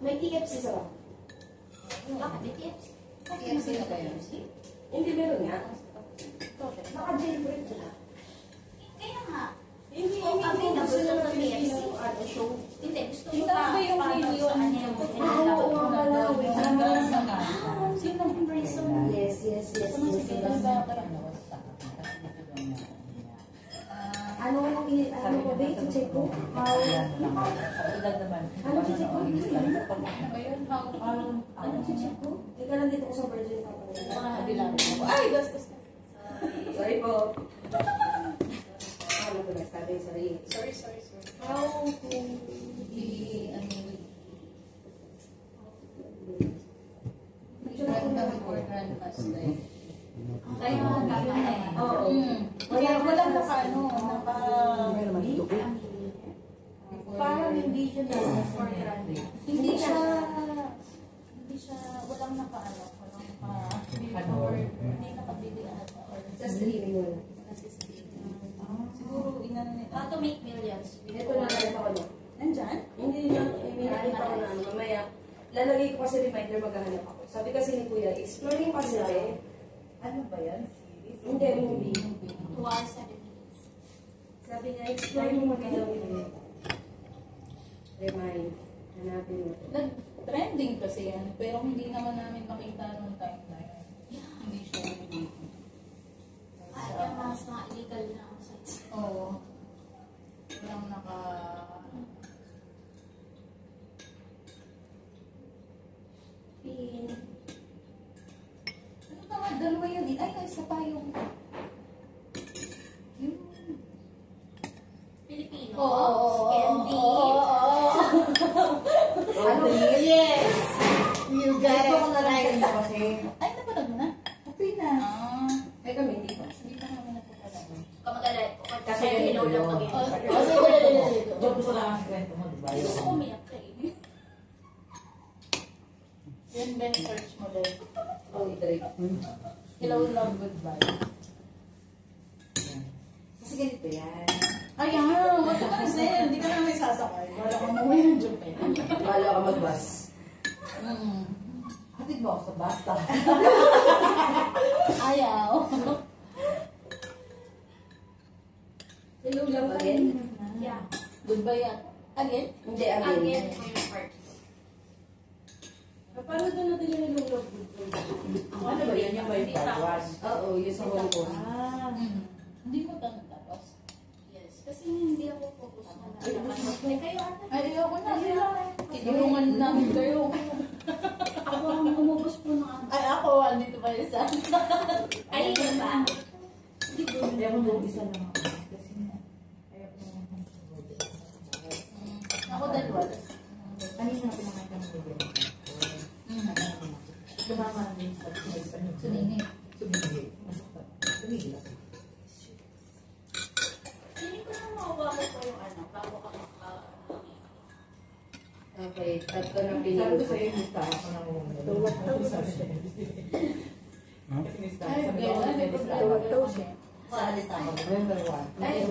May TFC sa ba? Bakit may TFC? TFC na kayo? Hindi meron nga. Naka-jailbreak sila. Kaya nga. Hindi kami na gusto ng TFC. Show. Hindi, gusto mo Kita ba yung video sa kanya yung Oo, nga pala. Ang galas na nga. Sino ang person? Yes. Ano mo ba? I-check ko? Ano check ko? Ano check ko? Ika lang dito ko sa Virgin Company. Ay, gastos na. Sorry po. Ano ko nagsabi? Sorry. How to Walang parang hindi siya Hindi siya, walang nakaano, hindi nakabili ata, or sa streaming wala. siguro inano nila. How to make millions. Ito na lang ako no. Nandyan? Hindi na, may nakita ko na mamaya. Lalagay ko kasi reminder maghahanap ako. Sabi kasi ni Kuya, exploring kasi Ano ba yan? hindi, movie. 2 hours 7 minutes. Sabi niya, exploring mo maghahanap. Remind. Hanapin mo. Nag-trending kasi yan, pero hindi naman namin makita nung time na yan. Hindi siya dito. Kaya mas mga illegal na ang sites. Oo. Walang naka... Pin. Ano ba nga? Dalawa yun. Ay, isa pa yung... Filipino. Candy. Ano? Yes! You got Ito ko na lang it. sa'yo kasi. Ay, napanood mo na? Okay na. Ay kami, hindi pa. Hindi pa namin napapanood. Kamagala. Kasi hello lang yun. pag Kasi Gusto lang ang kwento mo, di ba? Gusto ko umiyak ka eh. Yan ba yung search mo din? Oh, i-try. Hello, love, goodbye. Kasi ganito yan. Ayan, wag ka kasi. Hindi ka namin sasakay. Wala kang umuwi ng Japan. Wala ka mag-bus. Hatid mo ako sa basta. Ayaw. Hello lang again? Yeah. Goodbye at again? Hindi, again. Again for your part. Paano doon natin yung hello love? Ano ba yan? Yung ba yung part one? Oo, yung sa Hong Kong. Hindi mo tanong tapos. Yes. Kasi hindi ako focus na na. Kayo ata. Ay, ayoko na. Tinulungan namin kayo. Ako ang umubos po ng ano. Ay, ako. Andito pa yung isa. Ay, yun ba? Hindi ako nung isa lang ako. Kasi nga, ayaw ko naman Ako dalawa. kanina na pinakita ng video. Lumama din sa Suningit. Sumigil. Masakta. Sumigil ako. Hindi ko na makuha ko yung ano. Bago ka maka... Okay, tatlo na Sabi pinili ko sa'yo, listahan ko na muna. Kasi listahan. Ay, Sabi ko, gano'n. may listahan. sa listahan ko. November 1. Ay,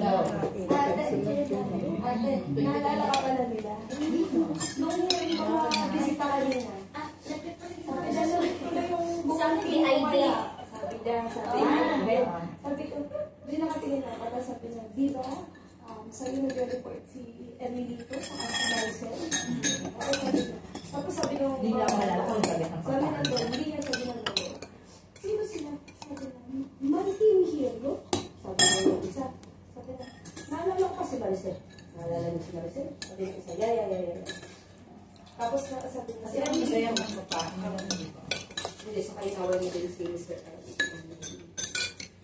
naalala ka pala nila? Nung bisita ka nila. Ah, nagpipalit ko Sabi na niya, ID. sabi ko, hindi nakatingin na, pata sabi niya, di ba, sa'yo nag-report si Emilito sa Maricel? Tapos sabi ko, Hindi lang malala kung sabi ng sabi na doon, hindi niya sabi ng doon. Sino sila? Sabi na, Maritim Hero? Sabi na yung isa. Sabi na, naalala ko si Maricel. Naalala niyo si Maricel? Sabi na isa, yeah. Tapos sabi na, Kasi ang masaya mas mapahal. hindi, sa kainawan niya din si Mr.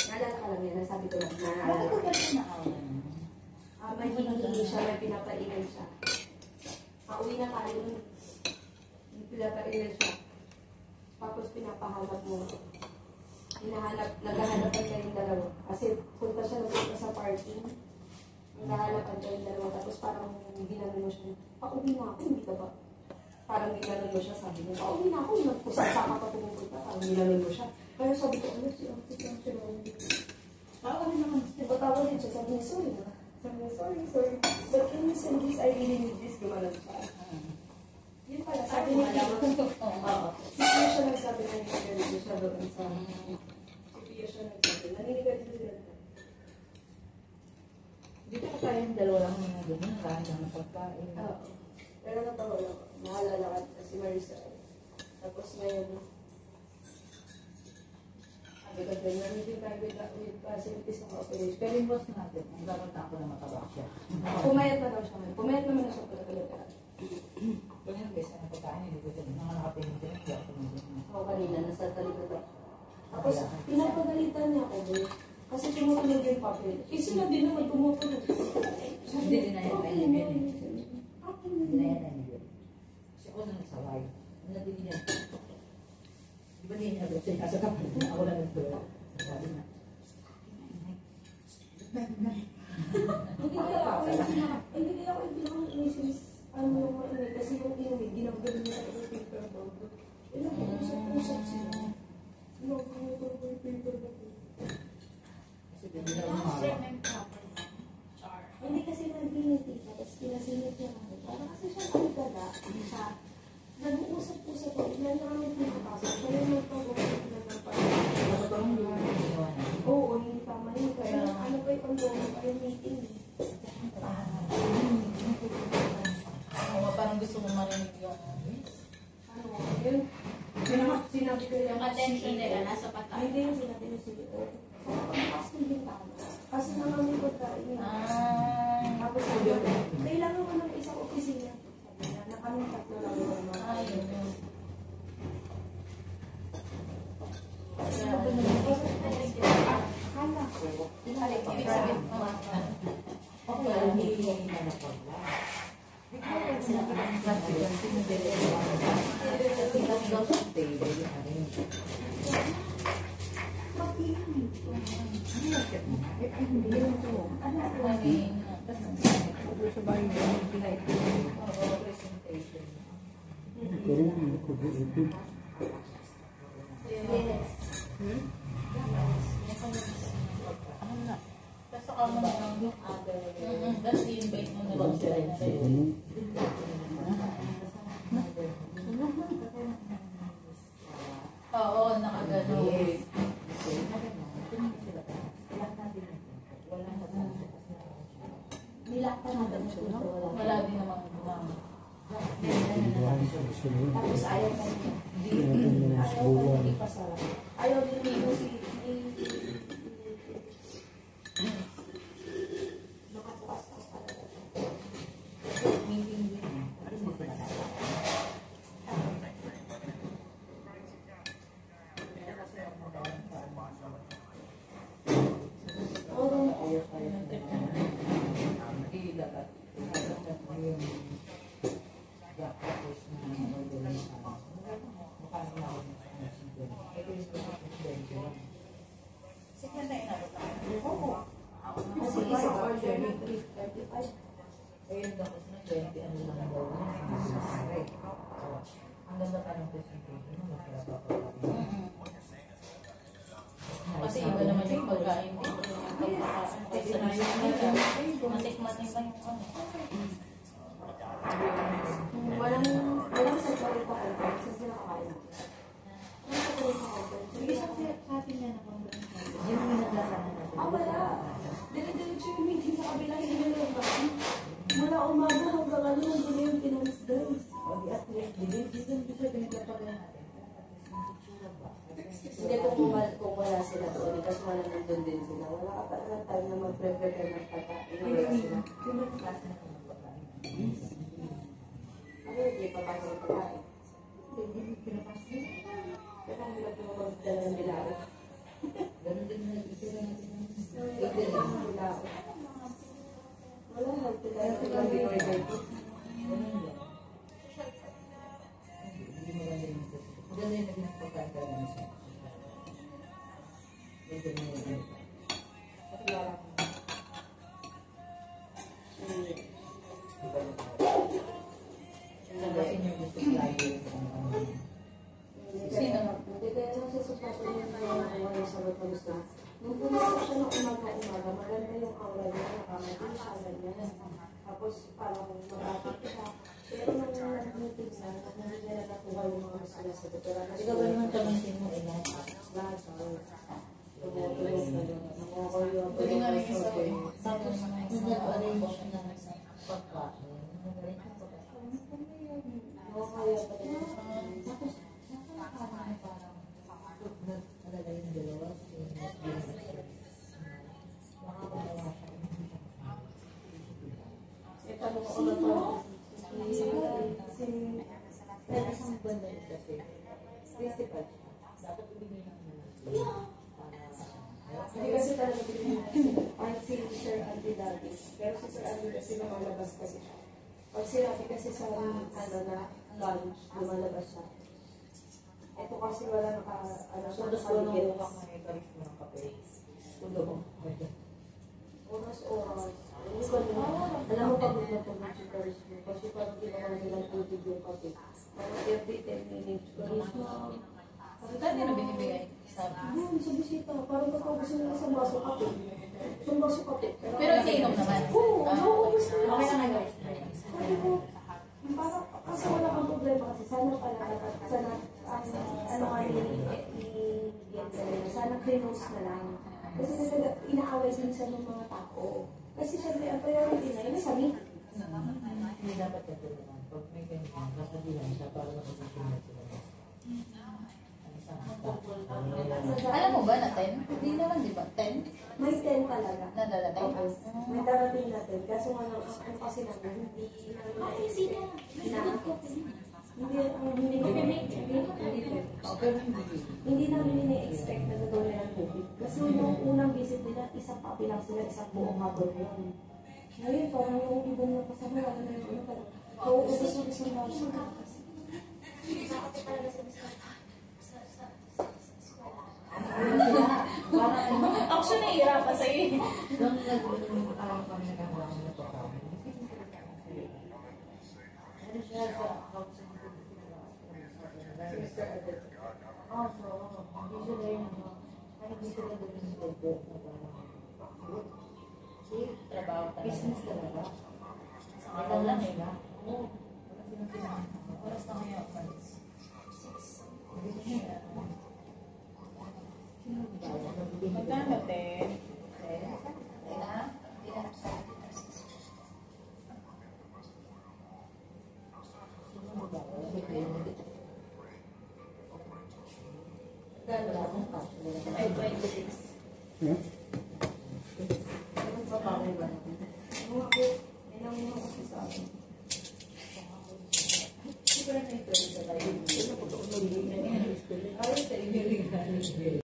Naalala ka lang yan, sabi ko lang, naalala Bakit ko. ko ba siya naawa? May hinihingi siya, may pinapainan siya. Pauwi na tayo nun. Pinapainan siya. Tapos pinapahanap mo. Naghahanapan kayong dalawa. Kasi punta siya sa parking. Naghahanapan kayong dalawa. Tapos parang ginanon mo siya. Pauwi na ako, hindi ka ba? Parang ginanon mo siya, sabi niya. Pauwi na ako, nagkusasa ka pa pumupunta. Parang ginanon mo siya. Kaya sabi ko, ano siya? Ako rin naman. Nagpatawa din siya, sabi niya, sorry na. Sabi niya, sorry. But can you send this? I really need this. Gumanon siya. Yun pala, sabi Oo. Si Pia siya nagsabi na naninigarilyo siya doon sa... Si Pia siya nagsabi, naninigarilyo siya. Dito ko tayong dalawa lang mga ganyan, kahit ang pagkain. Oo. Pero natawa lang. Mahalala ka si Marisa. Tapos ngayon, sabi ko din, nandito tayo with facilities ng operation. Pero yung boss natin, ang dapat na ako na mataba siya. Pumayat na daw siya ngayon. Pumayat naman na siya talaga. Kung yung besa ng pagkain, hindi ko din. Mga nakapinig din, hindi ako tumigil. Ako kanina, nasa talikod ako. Tapos, pinapagalitan niya ako doon. Kasi tumutunog yung papel. Eh, sila din naman tumutunog. Hindi din na yan, may libyan eh. Hindi na yan, may libyan. Kasi ako na nasaway. Ano na din yan? Di ba din niya siya sa kapal? Ako lang nagdura. Sabi na. Hindi kaya ako inisip ano yung mainit. Kasi yung inuwi, ginagawa niya yung paper bag. Ilang ko usap-usap sila. Ginagawa ko yung paper bag. Kasi hindi na umawa. Hindi kasi nag-init siya, tapos pinasinit niya ako. Parang kasi siya nagdala, siya, nag-uusap-usap ko, ilan na kami pinapasok. Siya yung magpag-usap na ng parang. Ano ba yung ginawa na? Oo, hindi tama yun. Kaya ano pa yung pag-usap pa yung meeting. Oo, parang gusto mo marinig yung Ano, yun. Sinabi ko Yung attention nila nasa pataas. Hindi yung sinabi ko sige. Tapos hindi tama. Kasi naman yung pagkain niya. Tapos sabi ko, kailangan mo ng isang opisina. Sabi niya, na kami tatlo lang yung mga. ayun yun. Hala. Ibig sabihin, Okay, hindi na napagla. Bigla sila kasi pinadala ko kasi daw sa table yung aring. Hindi yun ito. Presentation. Yes. Tapos saka mo na yung other. Tapos i-invite mo na lang sila na rin. Oo, nakagano. Nilakta natin siya. Wala din namang gumama. Tapos ayaw pa niya. Ayaw pa niya ipasara. Ayaw din niya si... Nakabukas ka talaga. Meeting din. Kasi isa order ni 335. Ayun, tapos na 20, ano lang daw niya. Ang ganda pa ng presentation, masarap ako. Kasi iba naman yung pagkain dito. Kasi naisip nila, matikman nila yung ano. Walang separate pa content kasi nakakain ako. Walang separate pa content. Sige, sa atin yan ako. Yung minaglasahan natin. Wala. Dire-diretso yung meeting sa kabila, hindi na lang ba? Mula umaga hanggang ano, nandun yung pinanisday. O di at least, di siya pinaglapagan natin. Hindi kung wala sila doon, kasi wala nandun din sila. Wala ka pa naman time na mag-prepare ng pagkain. Wala sila. Yung mga klase na kumagpapaan. Ano yung di papasok ng pagkain? Hindi, pinapasok. Pero ang hirap mo magdala ng bilao. Ganun din nag-isip natin. Bilao. Wala, magpilao ko lang yung order ko. Ganun din. Hindi maganda yung ito. Maganda yung naging pagkain ka naman sa ito na yung Wala ko. kasi yung gusto lagi Sino? Hindi kaya lang siya support niya na yung sagot na gusto. Nung pumunta siya ng umaga-umaga, maganda yung aura niya, nakamatin siya, ganyan. Tapos parang mag-apit siya. Pero nung nag-meeting na, nag-meeting na mga sinasagot. Pero Ikaw ba naman pamitin mo ilan? lahat ako. Tumutulong na doon. Nakukuyo ako. Pwede nga rin isa eh. Tapos, nung nag-arrange siya ng pagkain, nag-arrange siya ng pagkain. Nakukuyo ako. Tapos, nakakakaroon parang nag-alala yung dalawa, si makakagawa siya. Tanong ko na to. Pero isang banda rin kasi, principal siya. Dapat ibigay ng Hindi kasi talaga ang si Sir Andy dati. Pero si Sir Andy kasi lumalabas kasi siya. Pag sinabi kasi sa lunch, lumalabas siya. Ito kasi wala So, gusto ko nung uwak na may karisma ng kape. Tulo mo. Oras. Hindi ko alam mo pag nagpapagod si Karisma. Kasi parang ginawa nilang tubig yung kape. Parang every 10 minutes. Karisma. Kaya na binibigay. Sabi. Yun, sa bisita. Parang magkakagusto nila sa baso kape. Isang baso kape. Pero iniinom naman. Oo, nauubos na Okay yun. na nga guys. Sabi ko, parang, kasi wala kang problema kasi sana pala, sana, ano nga sana cleanse na lang. Kasi inaaway din sa mga tao. Kasi syempre, ang priority na yun, sabi, Hindi dapat ito naman. Pag may ganyan, nasabihan siya para makasasimulat sila. Alam mo ba na 10? Hindi naman, di ba? 10? may 10 talaga. Na dadating? May darating natin. Kaso nga lang, ang kasi namin, hindi hindi namin ini-expect na gagawin nila ng tubig. Kasi yung unang visit nila, isang papi lang sila, isang buong hapon yun. Ngayon, parang yung ibang na kasama, wala na yung ano, parang, ubus ng baso. Actually, nahihirapan sa'yo eh. Nung nag-aaral kami nagkakaroon ng pagkain, ano siya sa outside Mr. Adel. hindi siya na yung hindi sila doon yung tempo na parang Trabaho talaga. business talaga. Sa araw lang eh. Oo. Wala silang kailangan. Oras na ngayon. Hindi siya. Magkano 10? Ay, 26. Ano pa ba? Ano ako? Ilang mo kasi sa akin. Siguro na ito sa tayo. Ano po ito? Ano po ito?